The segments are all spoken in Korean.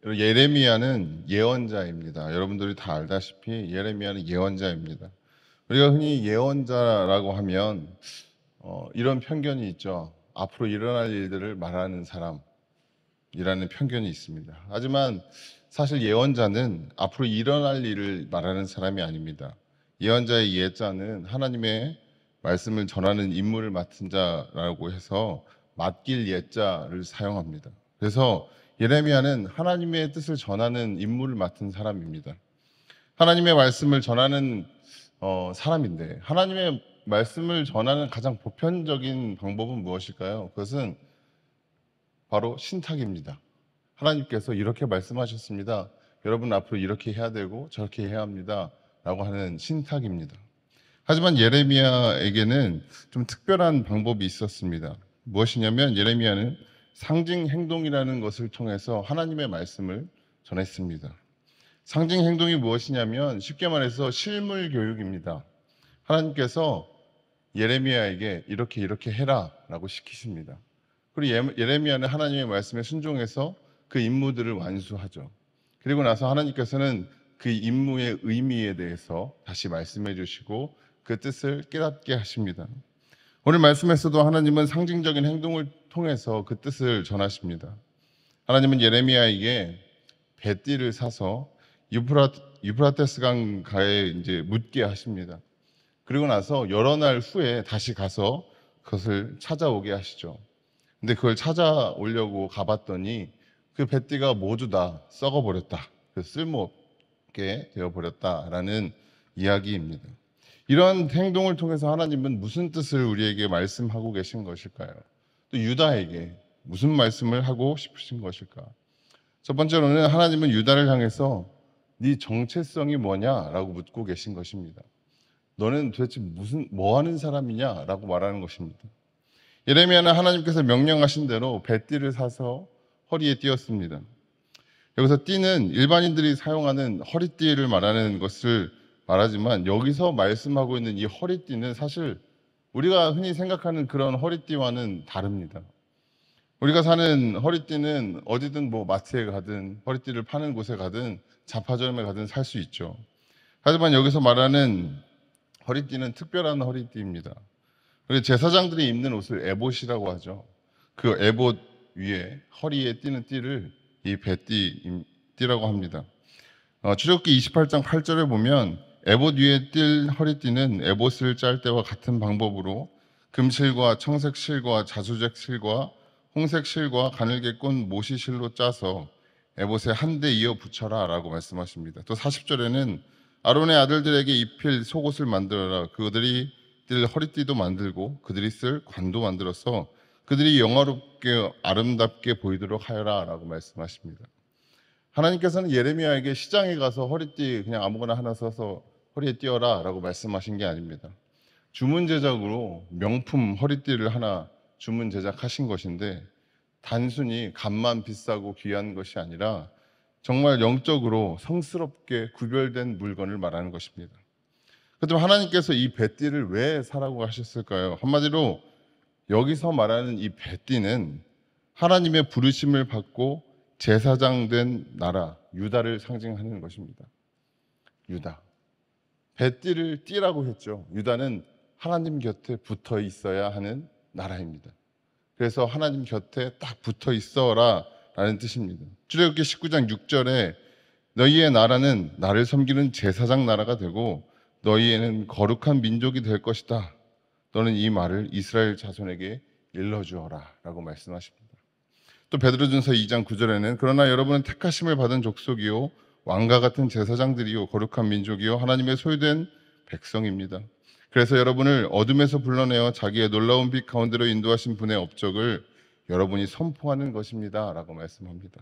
예레미야는 예언자입니다. 여러분들이 다 알다시피 예레미야는 예언자입니다. 우리가 흔히 예언자라고 하면 이런 편견이 있죠. 앞으로 일어날 일들을 말하는 사람이라는 편견이 있습니다. 하지만 사실 예언자는 앞으로 일어날 일을 말하는 사람이 아닙니다. 예언자의 예자는 하나님의 말씀을 전하는 임무를 맡은 자라고 해서 맡길 예자를 사용합니다. 그래서 예레미야는 하나님의 뜻을 전하는 임무를 맡은 사람입니다. 하나님의 말씀을 전하는 사람인데, 하나님의 말씀을 전하는 가장 보편적인 방법은 무엇일까요? 그것은 바로 신탁입니다. 하나님께서 이렇게 말씀하셨습니다. 여러분 앞으로 이렇게 해야 되고 저렇게 해야 합니다. 라고 하는 신탁입니다. 하지만 예레미야에게는 좀 특별한 방법이 있었습니다. 무엇이냐면 예레미야는 상징 행동이라는 것을 통해서 하나님의 말씀을 전했습니다. 상징 행동이 무엇이냐면 쉽게 말해서 실물 교육입니다. 하나님께서 예레미야에게 이렇게 해라 라고 시키십니다. 그리고 예레미야는 하나님의 말씀에 순종해서 그 임무들을 완수하죠. 그리고 나서 하나님께서는 그 임무의 의미에 대해서 다시 말씀해 주시고 그 뜻을 깨닫게 하십니다. 오늘 말씀에서도 하나님은 상징적인 행동을 통해서 그 뜻을 전하십니다. 하나님은 예레미야에게 배띠를 사서 유프라테스 강가에 이제 묻게 하십니다. 그리고 나서 여러 날 후에 다시 가서 그것을 찾아오게 하시죠. 근데 그걸 찾아오려고 가봤더니 그 배띠가 모두 다 썩어버렸다. 쓸모없게 되어버렸다라는 이야기입니다. 이런 행동을 통해서 하나님은 무슨 뜻을 우리에게 말씀하고 계신 것일까요? 또 유다에게 무슨 말씀을 하고 싶으신 것일까? 첫 번째로는 하나님은 유다를 향해서 네 정체성이 뭐냐라고 묻고 계신 것입니다. 너는 도대체 뭐 하는 사람이냐라고 말하는 것입니다. 예레미야는 하나님께서 명령하신 대로 배띠를 사서 허리에 띄었습니다. 여기서 띠는 일반인들이 사용하는 허리띠를 말하는 것을 말하지만 여기서 말씀하고 있는 이 허리띠는 사실 우리가 흔히 생각하는 그런 허리띠와는 다릅니다. 우리가 사는 허리띠는 어디든 뭐 마트에 가든 허리띠를 파는 곳에 가든 잡화점에 가든 살 수 있죠. 하지만 여기서 말하는 허리띠는 특별한 허리띠입니다. 그리고 제사장들이 입는 옷을 에봇이라고 하죠. 그 에봇 위에 허리에 띠는 띠를 이 배띠라고 합니다. 출애굽기 28장 8절에 보면 에봇 위에 띌 허리띠는 에봇을 짤 때와 같은 방법으로 금실과 청색실과 자수색 실과 홍색 실과 가늘게 꼰 모시 실로 짜서 에봇에 한 대 이어 붙여라 라고 말씀하십니다. 또 40절에는 아론의 아들들에게 입힐 속옷을 만들어라. 그들이 뜰 허리띠도 만들고 그들이 쓸 관도 만들어서 그들이 영화롭게 아름답게 보이도록 하여라 라고 말씀하십니다. 하나님께서는 예레미야에게 시장에 가서 허리띠 그냥 아무거나 하나 써서 허리에 띄어라 라고 말씀하신 게 아닙니다. 주문 제작으로 명품 허리띠를 하나 주문 제작하신 것인데 단순히 값만 비싸고 귀한 것이 아니라 정말 영적으로 성스럽게 구별된 물건을 말하는 것입니다. 그렇다면 하나님께서 이 배띠를 왜 사라고 하셨을까요? 한마디로 여기서 말하는 이 배띠는 하나님의 부르심을 받고 제사장 된 나라 유다를 상징하는 것입니다. 유다. 배띠를 띠라고 했죠. 유다는 하나님 곁에 붙어 있어야 하는 나라입니다. 그래서 하나님 곁에 딱 붙어 있어라 라는 뜻입니다. 출애굽기 19장 6절에 너희의 나라는 나를 섬기는 제사장 나라가 되고 너희에는 거룩한 민족이 될 것이다. 너는 이 말을 이스라엘 자손에게 일러주어라 라고 말씀하십니다. 또 베드로전서 2장 9절에는 그러나 여러분은 택하심을 받은 족속이요 왕과 같은 제사장들이요 거룩한 민족이요 하나님의 소유된 백성입니다. 그래서 여러분을 어둠에서 불러내어 자기의 놀라운 빛 가운데로 인도하신 분의 업적을 여러분이 선포하는 것입니다 라고 말씀합니다.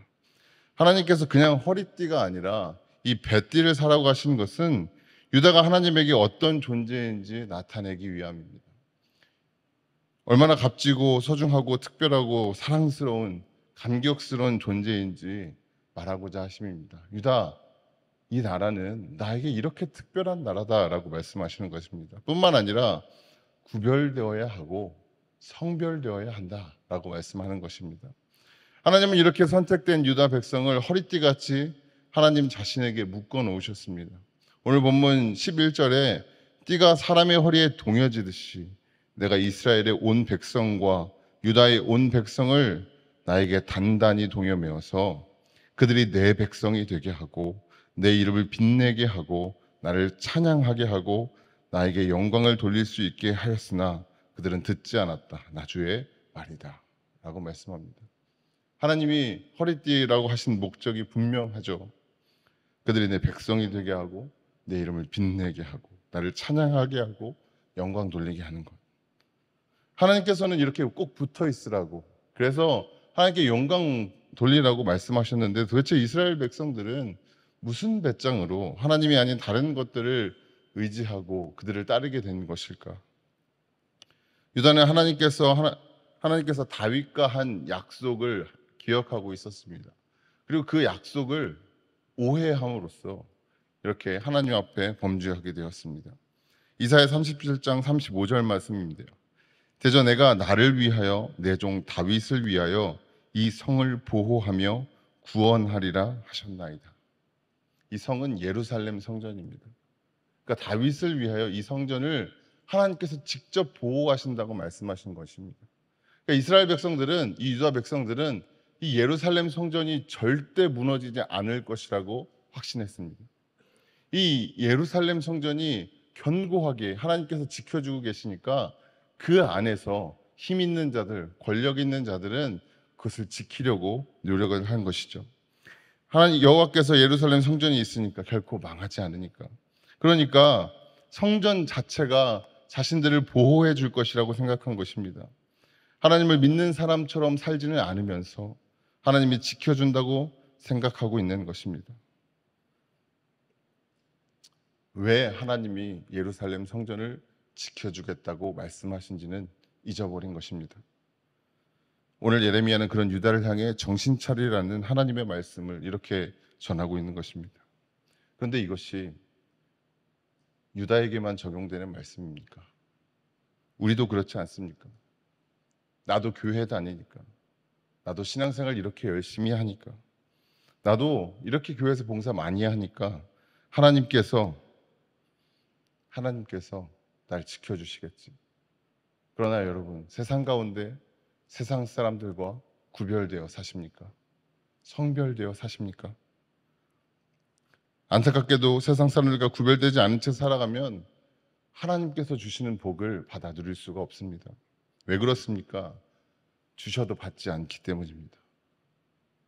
하나님께서 그냥 허리띠가 아니라 이 배띠를 사라고 하신 것은 유다가 하나님에게 어떤 존재인지 나타내기 위함입니다. 얼마나 값지고 소중하고 특별하고 사랑스러운 감격스러운 존재인지 말하고자 하심입니다. 유다, 이 나라는 나에게 이렇게 특별한 나라다라고 말씀하시는 것입니다. 뿐만 아니라 구별되어야 하고 성별되어야 한다라고 말씀하는 것입니다. 하나님은 이렇게 선택된 유다 백성을 허리띠같이 하나님 자신에게 묶어 놓으셨습니다. 오늘 본문 11절에 띠가 사람의 허리에 동여지듯이 내가 이스라엘의 온 백성과 유다의 온 백성을 나에게 단단히 동여 메어서 그들이 내 백성이 되게 하고 내 이름을 빛내게 하고 나를 찬양하게 하고 나에게 영광을 돌릴 수 있게 하였으나 그들은 듣지 않았다. 나주의 말이다. 라고 말씀합니다. 하나님이 허리띠라고 하신 목적이 분명하죠. 그들이 내 백성이 되게 하고 내 이름을 빛내게 하고 나를 찬양하게 하고 영광 돌리게 하는 것. 하나님께서는 이렇게 꼭 붙어 있으라고, 그래서 하나님께 영광 돌리라고 말씀하셨는데, 도대체 이스라엘 백성들은 무슨 배짱으로 하나님이 아닌 다른 것들을 의지하고 그들을 따르게 된 것일까? 유다는 하나님께서 다윗과 한 약속을 기억하고 있었습니다. 그리고 그 약속을 오해함으로써 이렇게 하나님 앞에 범죄하게 되었습니다. 이사야 37장 35절 말씀입니다. 대저 내가 나를 위하여 내 종 다윗을 위하여 이 성을 보호하며 구원하리라 하셨나이다. 이 성은 예루살렘 성전입니다. 그러니까 다윗을 위하여 이 성전을 하나님께서 직접 보호하신다고 말씀하신 것입니다. 그러니까 이스라엘 백성들은, 이 유다 백성들은 이 예루살렘 성전이 절대 무너지지 않을 것이라고 확신했습니다. 이 예루살렘 성전이 견고하게 하나님께서 지켜주고 계시니까 그 안에서 힘 있는 자들, 권력 있는 자들은 그것을 지키려고 노력을 한 것이죠. 하나님 여호와께서 예루살렘 성전이 있으니까 결코 망하지 않으니까. 그러니까 성전 자체가 자신들을 보호해 줄 것이라고 생각한 것입니다. 하나님을 믿는 사람처럼 살지는 않으면서 하나님이 지켜준다고 생각하고 있는 것입니다. 왜 하나님이 예루살렘 성전을 지켜주겠다고 말씀하신지는 잊어버린 것입니다. 오늘 예레미야는 그런 유다를 향해 정신 차리라는 하나님의 말씀을 이렇게 전하고 있는 것입니다. 그런데 이것이 유다에게만 적용되는 말씀입니까? 우리도 그렇지 않습니까? 나도 교회 다니니까, 나도 신앙생활 이렇게 열심히 하니까, 나도 이렇게 교회에서 봉사 많이 하니까 하나님께서 날 지켜주시겠지. 그러나 여러분, 세상 가운데 세상 사람들과 구별되어 사십니까? 성별되어 사십니까? 안타깝게도 세상 사람들과 구별되지 않은 채 살아가면 하나님께서 주시는 복을 받아 누릴 수가 없습니다. 왜 그렇습니까? 주셔도 받지 않기 때문입니다.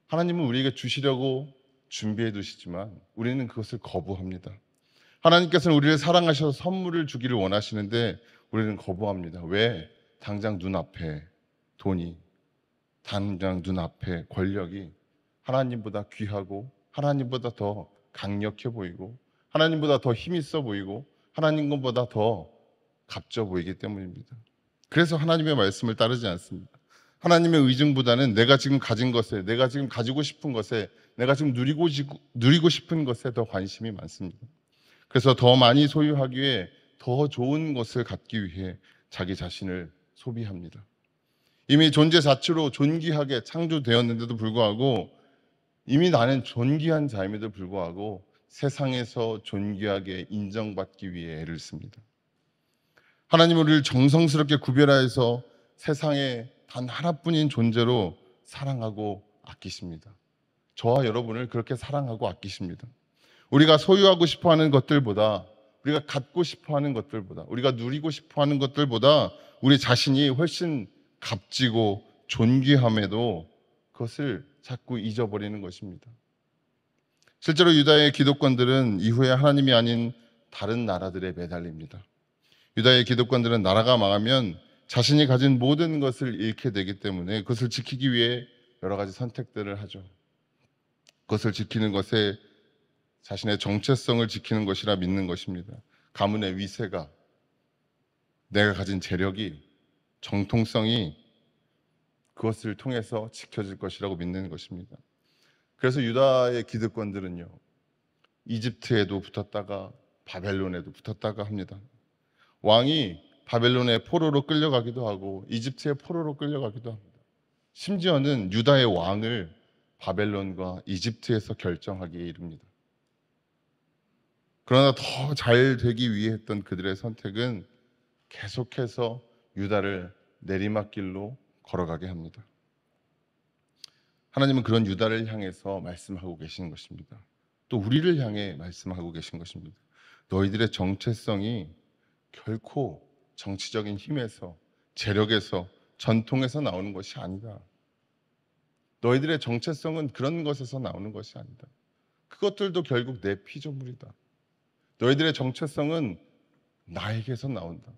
하나님은 우리에게 주시려고 준비해 두시지만 우리는 그것을 거부합니다. 하나님께서는 우리를 사랑하셔서 선물을 주기를 원하시는데 우리는 거부합니다. 왜? 당장 눈앞에 돈이, 당장 눈앞에 권력이 하나님보다 귀하고 하나님보다 더 강력해 보이고 하나님보다 더 힘 있어 보이고 하나님보다 더 값져 보이기 때문입니다. 그래서 하나님의 말씀을 따르지 않습니다. 하나님의 의중보다는 내가 지금 가진 것에, 내가 지금 가지고 싶은 것에, 내가 지금 누리고 싶은 것에 더 관심이 많습니다. 그래서 더 많이 소유하기 위해, 더 좋은 것을 갖기 위해 자기 자신을 소비합니다. 이미 존재 자체로 존귀하게 창조되었는데도 불구하고, 이미 나는 존귀한 자임에도 불구하고 세상에서 존귀하게 인정받기 위해 애를 씁니다. 하나님은 우리를 정성스럽게 구별하여서 세상에 단 하나뿐인 존재로 사랑하고 아끼십니다. 저와 여러분을 그렇게 사랑하고 아끼십니다. 우리가 소유하고 싶어하는 것들보다, 우리가 갖고 싶어하는 것들보다, 우리가 누리고 싶어하는 것들보다 우리 자신이 훨씬 값지고 존귀함에도 그것을 자꾸 잊어버리는 것입니다. 실제로 유다의 기득권들은 이후에 하나님이 아닌 다른 나라들에 매달립니다. 유다의 기득권들은 나라가 망하면 자신이 가진 모든 것을 잃게 되기 때문에 그것을 지키기 위해 여러 가지 선택들을 하죠. 그것을 지키는 것에 자신의 정체성을 지키는 것이라 믿는 것입니다. 가문의 위세가, 내가 가진 재력이, 정통성이 그것을 통해서 지켜질 것이라고 믿는 것입니다. 그래서 유다의 기득권들은요, 이집트에도 붙었다가 바벨론에도 붙었다가 합니다. 왕이 바벨론의 포로로 끌려가기도 하고 이집트의 포로로 끌려가기도 합니다. 심지어는 유다의 왕을 바벨론과 이집트에서 결정하기에 이릅니다. 그러나 더 잘 되기 위해 했던 그들의 선택은 계속해서 유다를 내리막길로 걸어가게 합니다. 하나님은 그런 유다를 향해서 말씀하고 계시는 것입니다. 또 우리를 향해 말씀하고 계신 것입니다. 너희들의 정체성이 결코 정치적인 힘에서, 재력에서, 전통에서 나오는 것이 아니다. 너희들의 정체성은 그런 것에서 나오는 것이 아니다. 그것들도 결국 내 피조물이다. 너희들의 정체성은 나에게서 나온다.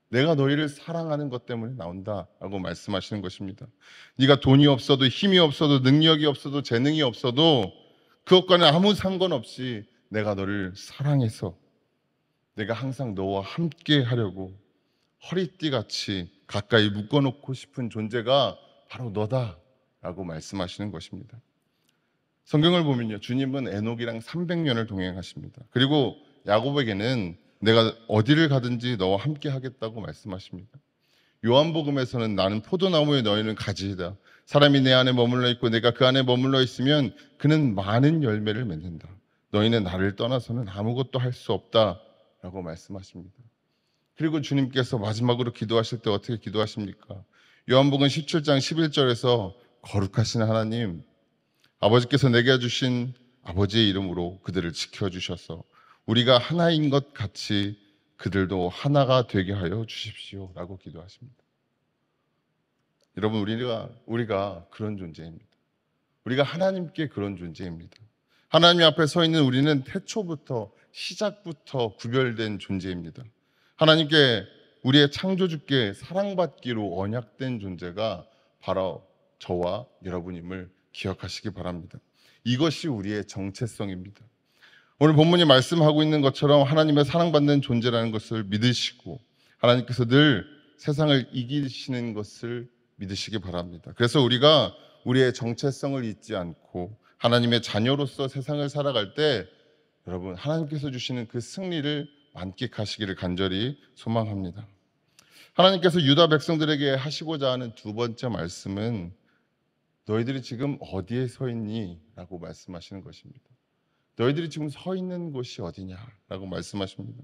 내가 너희를 사랑하는 것 때문에 나온다라고 말씀하시는 것입니다. 네가 돈이 없어도, 힘이 없어도, 능력이 없어도, 재능이 없어도 그것과는 아무 상관없이 내가 너를 사랑해서 내가 항상 너와 함께 하려고 허리띠같이 가까이 묶어놓고 싶은 존재가 바로 너다라고 말씀하시는 것입니다. 성경을 보면요, 주님은 에녹이랑 300년을 동행하십니다. 그리고 야곱에게는 내가 어디를 가든지 너와 함께 하겠다고 말씀하십니다. 요한복음에서는 나는 포도나무에 너희는 가지이다. 사람이 내 안에 머물러 있고 내가 그 안에 머물러 있으면 그는 많은 열매를 맺는다. 너희는 나를 떠나서는 아무것도 할 수 없다라고 말씀하십니다. 그리고 주님께서 마지막으로 기도하실 때 어떻게 기도하십니까? 요한복음 17장 11절에서 거룩하신 하나님, 아버지께서 내게 주신 아버지의 이름으로 그들을 지켜주셔서 우리가 하나인 것 같이 그들도 하나가 되게 하여 주십시오 라고 기도하십니다. 여러분, 우리가 그런 존재입니다. 우리가 하나님께 그런 존재입니다. 하나님 앞에 서 있는 우리는 태초부터, 시작부터 구별된 존재입니다. 하나님께, 우리의 창조주께 사랑받기로 언약된 존재가 바로 저와 여러분임을 기억하시기 바랍니다. 이것이 우리의 정체성입니다. 오늘 본문이 말씀하고 있는 것처럼 하나님의 사랑받는 존재라는 것을 믿으시고 하나님께서 늘 세상을 이기시는 것을 믿으시기 바랍니다. 그래서 우리가 우리의 정체성을 잊지 않고 하나님의 자녀로서 세상을 살아갈 때 여러분, 하나님께서 주시는 그 승리를 만끽하시기를 간절히 소망합니다. 하나님께서 유다 백성들에게 하시고자 하는 두 번째 말씀은 너희들이 지금 어디에 서 있니? 라고 말씀하시는 것입니다. 너희들이 지금 서 있는 곳이 어디냐라고 말씀하십니다.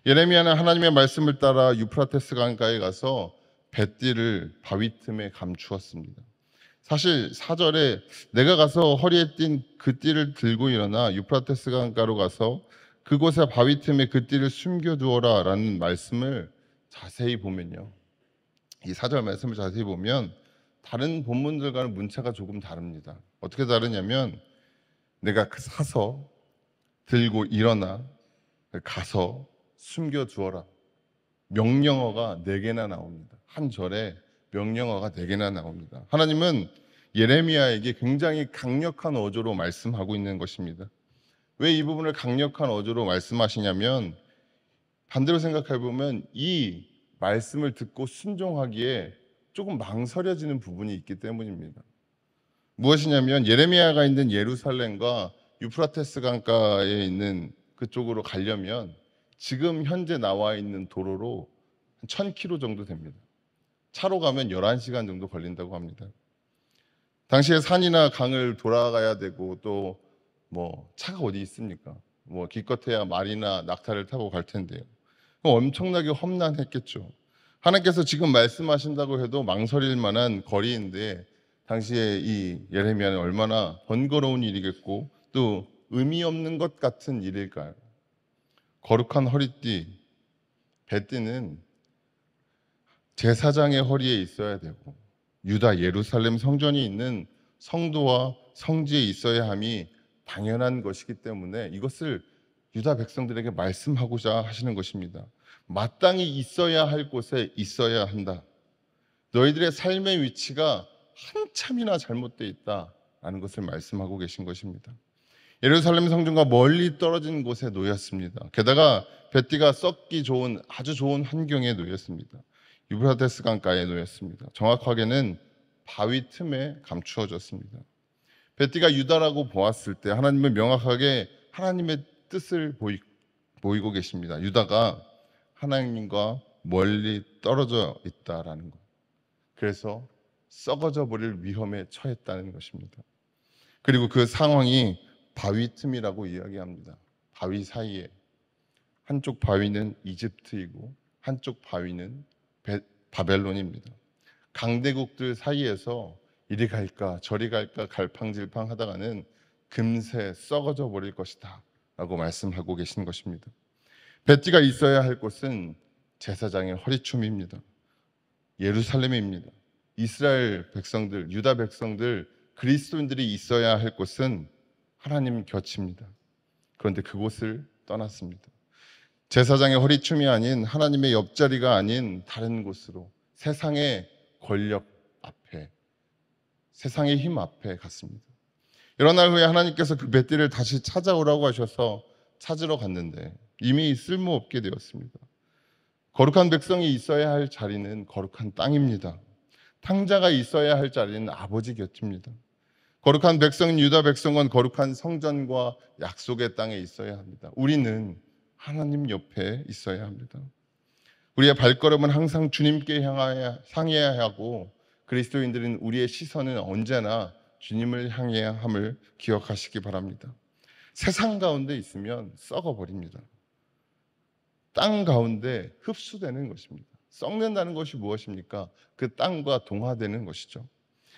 예레미야는 하나님의 말씀을 따라 유프라테스 강가에 가서 뱃띠를 바위 틈에 감추었습니다. 사실 4절에 내가 가서 허리에 띈 그 띠를 들고 일어나 유프라테스 강가로 가서 그곳에 바위 틈에 그 띠를 숨겨두어라 라는 말씀을 자세히 보면요, 이 4절 말씀을 자세히 보면 다른 본문들과는 문체가 조금 다릅니다. 어떻게 다르냐면 내가 사서 들고 일어나 가서 숨겨두어라. 명령어가 4개나 나옵니다. 한 절에 명령어가 4개나 나옵니다. 하나님은 예레미야에게 굉장히 강력한 어조로 말씀하고 있는 것입니다. 왜 이 부분을 강력한 어조로 말씀하시냐면 반대로 생각해 보면 이 말씀을 듣고 순종하기에 조금 망설여지는 부분이 있기 때문입니다. 무엇이냐면 예레미야가 있는 예루살렘과 유프라테스 강가에 있는 그쪽으로 가려면 지금 현재 나와 있는 도로로 1000km 정도 됩니다. 차로 가면 11시간 정도 걸린다고 합니다. 당시에 산이나 강을 돌아가야 되고 또 차가 어디 있습니까? 기껏해야 말이나 낙타를 타고 갈 텐데요. 엄청나게 험난했겠죠. 하나님께서 지금 말씀하신다고 해도 망설일 만한 거리인데 당시에 이 예레미야는 얼마나 번거로운 일이겠고 또 의미 없는 것 같은 일일까요? 거룩한 허리띠, 뱃띠는 제사장의 허리에 있어야 되고 유다 예루살렘 성전이 있는 성도와 성지에 있어야 함이 당연한 것이기 때문에 이것을 유다 백성들에게 말씀하고자 하시는 것입니다. 마땅히 있어야 할 곳에 있어야 한다. 너희들의 삶의 위치가 한참이나 잘못되어 있다라는 것을 말씀하고 계신 것입니다. 예루살렘 성전과 멀리 떨어진 곳에 놓였습니다. 게다가 뱃띠가 썩기 좋은 아주 좋은 환경에 놓였습니다. 유브라데스 강가에 놓였습니다. 정확하게는 바위 틈에 감추어졌습니다. 뱃띠가 유다라고 보았을 때 하나님은 명확하게 하나님의 뜻을 보이고 계십니다. 유다가 하나님과 멀리 떨어져 있다라는 것. 그래서 썩어져 버릴 위험에 처했다는 것입니다. 그리고 그 상황이 바위 틈이라고 이야기합니다. 바위 사이에 한쪽 바위는 이집트이고 한쪽 바위는 바벨론입니다. 강대국들 사이에서 이리 갈까 저리 갈까 갈팡질팡 하다가는 금세 썩어져 버릴 것이다 라고 말씀하고 계신 것입니다. 뱃띠가 있어야 할 곳은 제사장의 허리춤입니다. 예루살렘입니다. 이스라엘 백성들, 유다 백성들, 그리스도인들이 있어야 할 곳은 하나님 곁입니다. 그런데 그곳을 떠났습니다. 제사장의 허리춤이 아닌 하나님의 옆자리가 아닌 다른 곳으로 세상의 권력 앞에, 세상의 힘 앞에 갔습니다. 여러 날 후에 하나님께서 그 뱃띠를 다시 찾아오라고 하셔서 찾으러 갔는데 이미 쓸모없게 되었습니다. 거룩한 백성이 있어야 할 자리는 거룩한 땅입니다. 탕자가 있어야 할 자리는 아버지 곁입니다. 거룩한 백성인 유다 백성은 거룩한 성전과 약속의 땅에 있어야 합니다. 우리는 하나님 옆에 있어야 합니다. 우리의 발걸음은 항상 주님께 향해야 하고 그리스도인들은 우리의 시선은 언제나 주님을 향해야 함을 기억하시기 바랍니다. 세상 가운데 있으면 썩어버립니다. 땅 가운데 흡수되는 것입니다. 썩는다는 것이 무엇입니까? 그 땅과 동화되는 것이죠.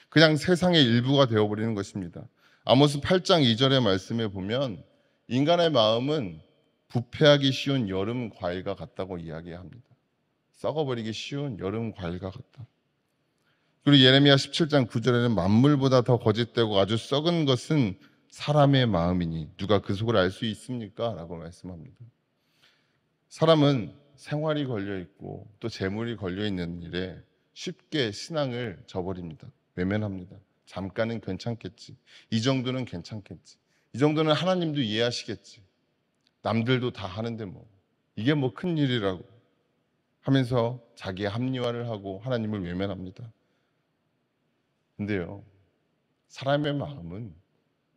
그냥 세상의 일부가 되어버리는 것입니다. 아모스 8장 2절의 말씀에 보면 인간의 마음은 부패하기 쉬운 여름 과일과 같다고 이야기합니다. 썩어버리기 쉬운 여름 과일과 같다. 그리고 예레미야 17장 9절에는 만물보다 더 거짓되고 아주 썩은 것은 사람의 마음이니 누가 그 속을 알 수 있습니까? 라고 말씀합니다. 사람은 생활이 걸려있고 또 재물이 걸려있는 일에 쉽게 신앙을 저버립니다. 외면합니다. 잠깐은 괜찮겠지. 이 정도는 괜찮겠지. 이 정도는 하나님도 이해하시겠지. 남들도 다 하는데 뭐 이게 뭐 큰일이라고 하면서 자기의 합리화를 하고 하나님을 외면합니다. 근데요, 사람의 마음은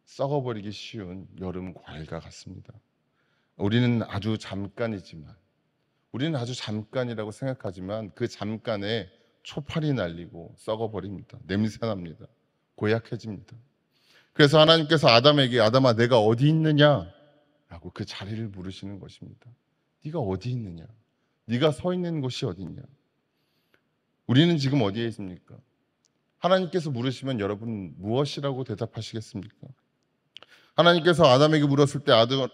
썩어버리기 쉬운 여름 과일과 같습니다. 우리는 아주 잠깐이라고 생각하지만 그 잠깐에 초파리 날리고 썩어버립니다. 냄새납니다. 고약해집니다. 그래서 하나님께서 아담에게 아담아 내가 어디 있느냐? 라고 그 자리를 물으시는 것입니다. 네가 어디 있느냐? 네가 서 있는 곳이 어디냐? 우리는 지금 어디에 있습니까? 하나님께서 물으시면 여러분 무엇이라고 대답하시겠습니까? 하나님께서 아담에게 물었을 때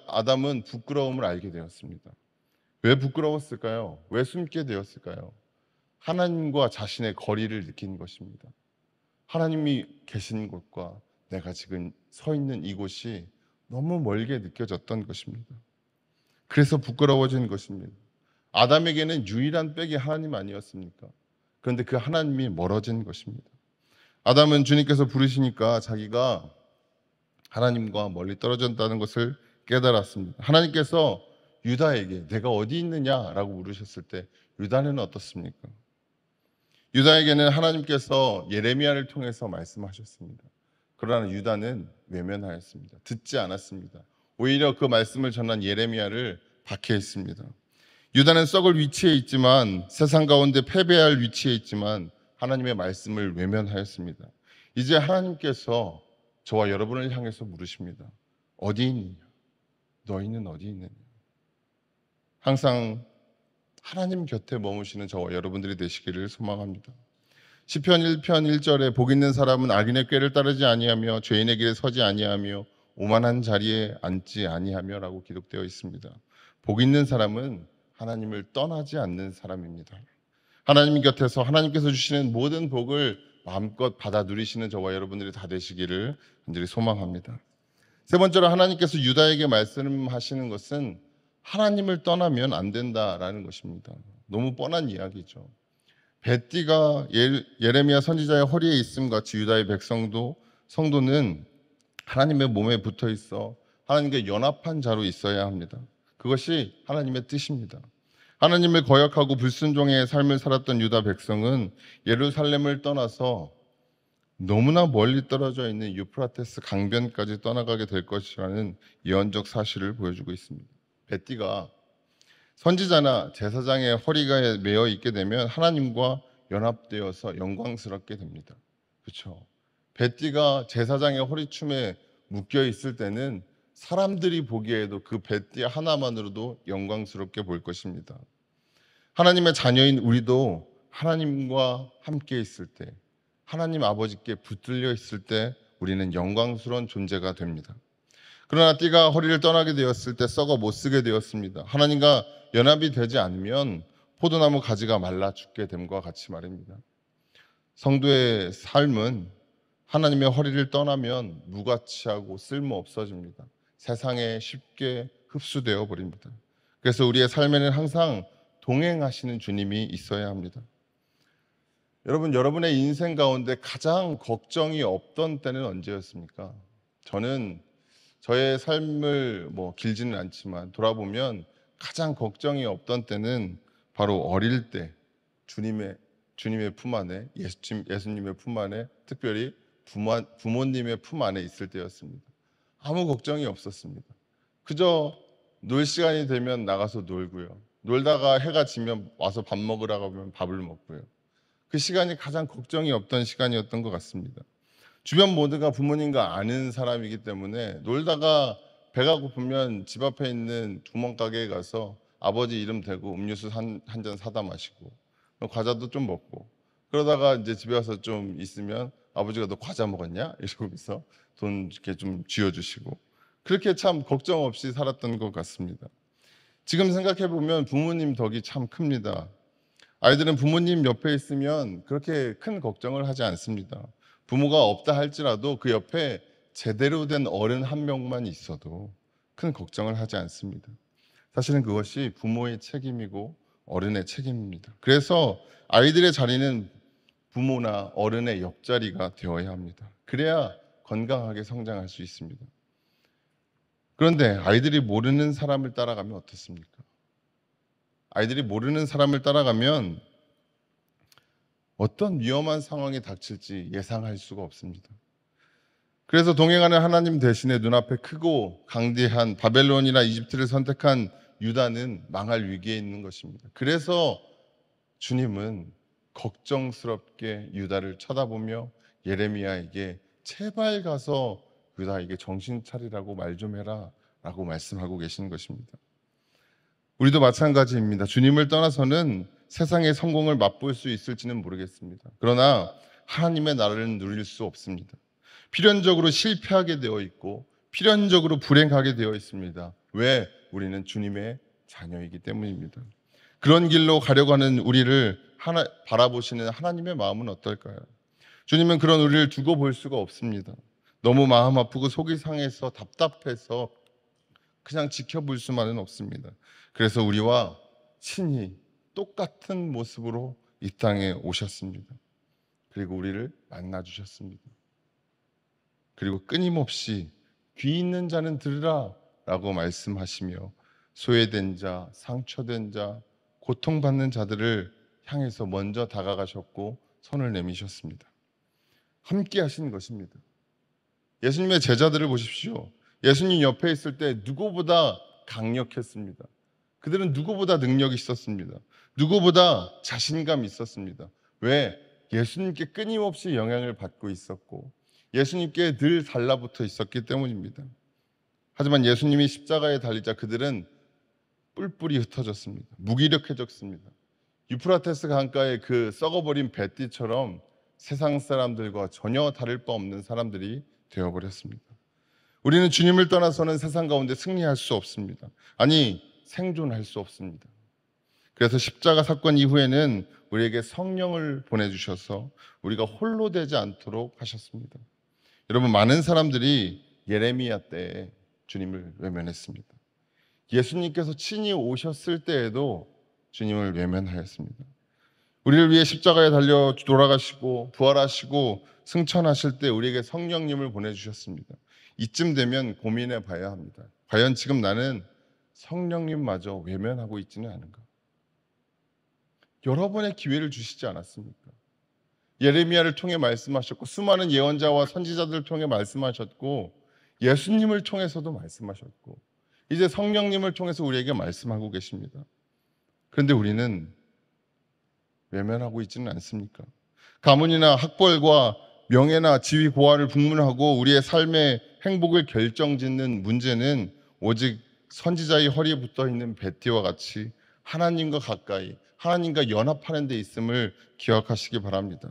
아담은 부끄러움을 알게 되었습니다. 왜 부끄러웠을까요? 왜 숨게 되었을까요? 하나님과 자신의 거리를 느낀 것입니다. 하나님이 계신 곳과 내가 지금 서 있는 이곳이 너무 멀게 느껴졌던 것입니다. 그래서 부끄러워진 것입니다. 아담에게는 유일한 백이 하나님 아니었습니까? 그런데 그 하나님이 멀어진 것입니다. 아담은 주님께서 부르시니까 자기가 하나님과 멀리 떨어졌다는 것을 깨달았습니다. 하나님께서 유다에게 내가 어디 있느냐라고 물으셨을 때 유다는 어떻습니까? 유다에게는 하나님께서 예레미야를 통해서 말씀하셨습니다. 그러나 유다는 외면하였습니다. 듣지 않았습니다. 오히려 그 말씀을 전한 예레미야를 박해했습니다. 유다는 썩을 위치에 있지만 세상 가운데 패배할 위치에 있지만 하나님의 말씀을 외면하였습니다. 이제 하나님께서 저와 여러분을 향해서 물으십니다. 어디 있느냐? 너희는 어디 있느냐? 항상 하나님 곁에 머무시는 저와 여러분들이 되시기를 소망합니다. 시편 1편 1절에 복 있는 사람은 악인의 꾀를 따르지 아니하며 죄인의 길에 서지 아니하며 오만한 자리에 앉지 아니하며라고 기록되어 있습니다. 복 있는 사람은 하나님을 떠나지 않는 사람입니다. 하나님 곁에서 하나님께서 주시는 모든 복을 마음껏 받아 누리시는 저와 여러분들이 다 되시기를 간절히 소망합니다. 세 번째로 하나님께서 유다에게 말씀하시는 것은 하나님을 떠나면 안 된다라는 것입니다. 너무 뻔한 이야기죠. 뱃띠가 예레미야 선지자의 허리에 있음 같이 유다의 성도는 하나님의 몸에 붙어 있어 하나님께 연합한 자로 있어야 합니다. 그것이 하나님의 뜻입니다. 하나님을 거역하고 불순종의 삶을 살았던 유다 백성은 예루살렘을 떠나서 너무나 멀리 떨어져 있는 유프라테스 강변까지 떠나가게 될 것이라는 예언적 사실을 보여주고 있습니다. 뱃띠가 선지자나 제사장의 허리가 매어 있게 되면 하나님과 연합되어서 영광스럽게 됩니다. 그렇죠. 배띠가 제사장의 허리춤에 묶여 있을 때는 사람들이 보기에도 그 배띠 하나만으로도 영광스럽게 보일 것입니다. 하나님의 자녀인 우리도 하나님과 함께 있을 때, 하나님 아버지께 붙들려 있을 때 우리는 영광스러운 존재가 됩니다. 그러나 띠가 허리를 떠나게 되었을 때 썩어 못 쓰게 되었습니다. 하나님과 연합이 되지 않으면 포도나무 가지가 말라 죽게 됨과 같이 말입니다. 성도의 삶은 하나님의 허리를 떠나면 무가치하고 쓸모 없어집니다. 세상에 쉽게 흡수되어 버립니다. 그래서 우리의 삶에는 항상 동행하시는 주님이 있어야 합니다. 여러분, 여러분의 인생 가운데 가장 걱정이 없던 때는 언제였습니까? 저는 저의 삶을 길지는 않지만 돌아보면 가장 걱정이 없던 때는 바로 어릴 때 주님의 품 안에, 예수님의 품 안에, 특별히 부모님의 품 안에 있을 때였습니다. 아무 걱정이 없었습니다. 그저 놀 시간이 되면 나가서 놀고요. 놀다가 해가 지면 와서 밥 먹으라고 하면 밥을 먹고요. 그 시간이 가장 걱정이 없던 시간이었던 것 같습니다. 주변 모두가 부모님과 아는 사람이기 때문에 놀다가 배가 고프면 집 앞에 있는 구멍가게에 가서 아버지 이름 대고 음료수 한 잔 사다 마시고 과자도 좀 먹고, 그러다가 이제 집에 와서 좀 있으면 아버지가 너 과자 먹었냐? 이러면서 돈 이렇게 좀 쥐어주시고, 그렇게 참 걱정 없이 살았던 것 같습니다. 지금 생각해 보면 부모님 덕이 참 큽니다. 아이들은 부모님 옆에 있으면 그렇게 큰 걱정을 하지 않습니다. 부모가 없다 할지라도 그 옆에 제대로 된 어른 한 명만 있어도 큰 걱정을 하지 않습니다. 사실은 그것이 부모의 책임이고 어른의 책임입니다. 그래서 아이들의 자리는 부모나 어른의 옆자리가 되어야 합니다. 그래야 건강하게 성장할 수 있습니다. 그런데 아이들이 모르는 사람을 따라가면 어떻습니까? 아이들이 모르는 사람을 따라가면 어떤 위험한 상황이 닥칠지 예상할 수가 없습니다. 그래서 동행하는 하나님 대신에 눈앞에 크고 강대한 바벨론이나 이집트를 선택한 유다는 망할 위기에 있는 것입니다. 그래서 주님은 걱정스럽게 유다를 쳐다보며 예레미야에게 제발 가서 유다에게 정신 차리라고 말 좀 해라 라고 말씀하고 계시는 것입니다. 우리도 마찬가지입니다. 주님을 떠나서는 세상의 성공을 맛볼 수 있을지는 모르겠습니다. 그러나 하나님의 나라를 누릴 수 없습니다. 필연적으로 실패하게 되어 있고 필연적으로 불행하게 되어 있습니다. 왜? 우리는 주님의 자녀이기 때문입니다. 그런 길로 가려고 하는 우리를 바라보시는 하나님의 마음은 어떨까요? 주님은 그런 우리를 두고 볼 수가 없습니다. 너무 마음 아프고 속이 상해서 답답해서 그냥 지켜볼 수만은 없습니다. 그래서 우리와 친히 똑같은 모습으로 이 땅에 오셨습니다. 그리고 우리를 만나주셨습니다. 그리고 끊임없이 귀 있는 자는 들으라 라고 말씀하시며 소외된 자, 상처된 자, 고통받는 자들을 향해서 먼저 다가가셨고 손을 내미셨습니다. 함께 하신 것입니다. 예수님의 제자들을 보십시오. 예수님 옆에 있을 때 누구보다 강력했습니다. 그들은 누구보다 능력이 있었습니다. 누구보다 자신감이 있었습니다. 왜? 예수님께 끊임없이 영향을 받고 있었고 예수님께 늘 달라붙어 있었기 때문입니다. 하지만 예수님이 십자가에 달리자 그들은 뿔뿔이 흩어졌습니다. 무기력해졌습니다. 유프라테스 강가의 그 썩어버린 배띠처럼 세상 사람들과 전혀 다를 바 없는 사람들이 되어버렸습니다. 우리는 주님을 떠나서는 세상 가운데 승리할 수 없습니다. 아니, 생존할 수 없습니다. 그래서 십자가 사건 이후에는 우리에게 성령을 보내주셔서 우리가 홀로 되지 않도록 하셨습니다. 여러분, 많은 사람들이 예레미야 때에 주님을 외면했습니다. 예수님께서 친히 오셨을 때에도 주님을 외면하였습니다. 우리를 위해 십자가에 달려 돌아가시고 부활하시고 승천하실 때 우리에게 성령님을 보내주셨습니다. 이쯤 되면 고민해 봐야 합니다. 과연 지금 나는 성령님마저 외면하고 있지는 않은가? 여러 번의 기회를 주시지 않았습니까? 예레미야를 통해 말씀하셨고 수많은 예언자와 선지자들을 통해 말씀하셨고 예수님을 통해서도 말씀하셨고 이제 성령님을 통해서 우리에게 말씀하고 계십니다. 그런데 우리는 외면하고 있지는 않습니까? 가문이나 학벌과 명예나 지위 고하를 불문하고 우리의 삶의 행복을 결정짓는 문제는 오직 선지자의 허리에 붙어 있는 베티와 같이 하나님과 가까이, 하나님과 연합하는 데 있음을 기억하시기 바랍니다.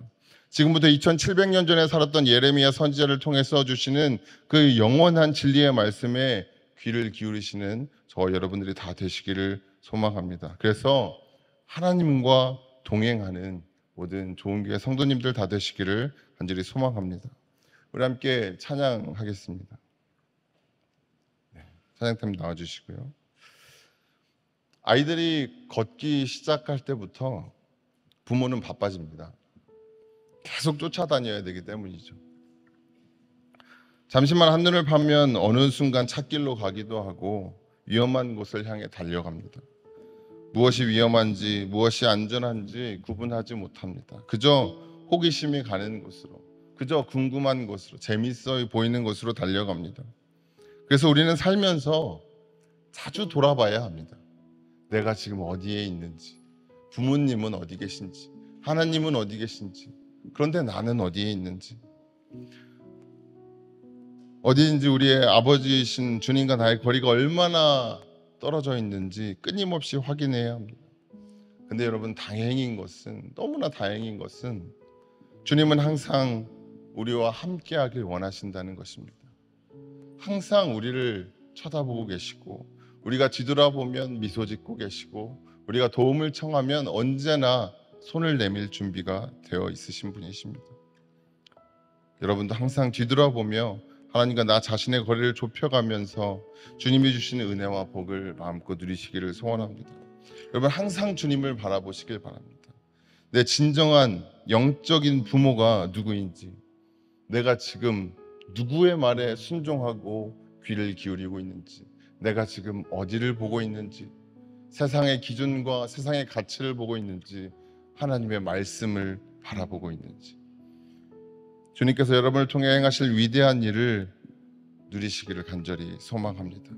지금부터 2700년 전에 살았던 예레미야 선지자를 통해서 주시는 그 영원한 진리의 말씀에 귀를 기울이시는 저와 여러분들이 다 되시기를 소망합니다. 그래서 하나님과 동행하는 모든 좋은 교회 성도님들 다 되시기를 간절히 소망합니다. 우리 함께 찬양하겠습니다. 찬양팀 나와주시고요. 아이들이 걷기 시작할 때부터 부모는 바빠집니다. 계속 쫓아다녀야 되기 때문이죠. 잠시만 한눈을 파면 어느 순간 찻길로 가기도 하고 위험한 곳을 향해 달려갑니다. 무엇이 위험한지 무엇이 안전한지 구분하지 못합니다. 그저 호기심이 가는 곳으로, 그저 궁금한 곳으로, 재밌어 보이는 곳으로 달려갑니다. 그래서 우리는 살면서 자주 돌아봐야 합니다. 내가 지금 어디에 있는지, 부모님은 어디 계신지, 하나님은 어디 계신지, 그런데 나는 어디에 있는지, 어디인지 우리의 아버지이신 주님과 나의 거리가 얼마나 떨어져 있는지 끊임없이 확인해야 합니다. 근데 여러분, 다행인 것은, 너무나 다행인 것은 주님은 항상 우리와 함께하길 원하신다는 것입니다. 항상 우리를 쳐다보고 계시고, 우리가 뒤돌아보면 미소 짓고 계시고, 우리가 도움을 청하면 언제나 손을 내밀 준비가 되어 있으신 분이십니다. 여러분도 항상 뒤돌아보며 하나님과 나 자신의 거리를 좁혀가면서 주님이 주시는 은혜와 복을 마음껏 누리시기를 소원합니다. 여러분, 항상 주님을 바라보시길 바랍니다. 내 진정한 영적인 부모가 누구인지, 내가 지금 누구의 말에 순종하고 귀를 기울이고 있는지, 내가 지금 어디를 보고 있는지, 세상의 기준과 세상의 가치를 보고 있는지, 하나님의 말씀을 바라보고 있는지, 주님께서 여러분을 통해 행하실 위대한 일을 누리시기를 간절히 소망합니다.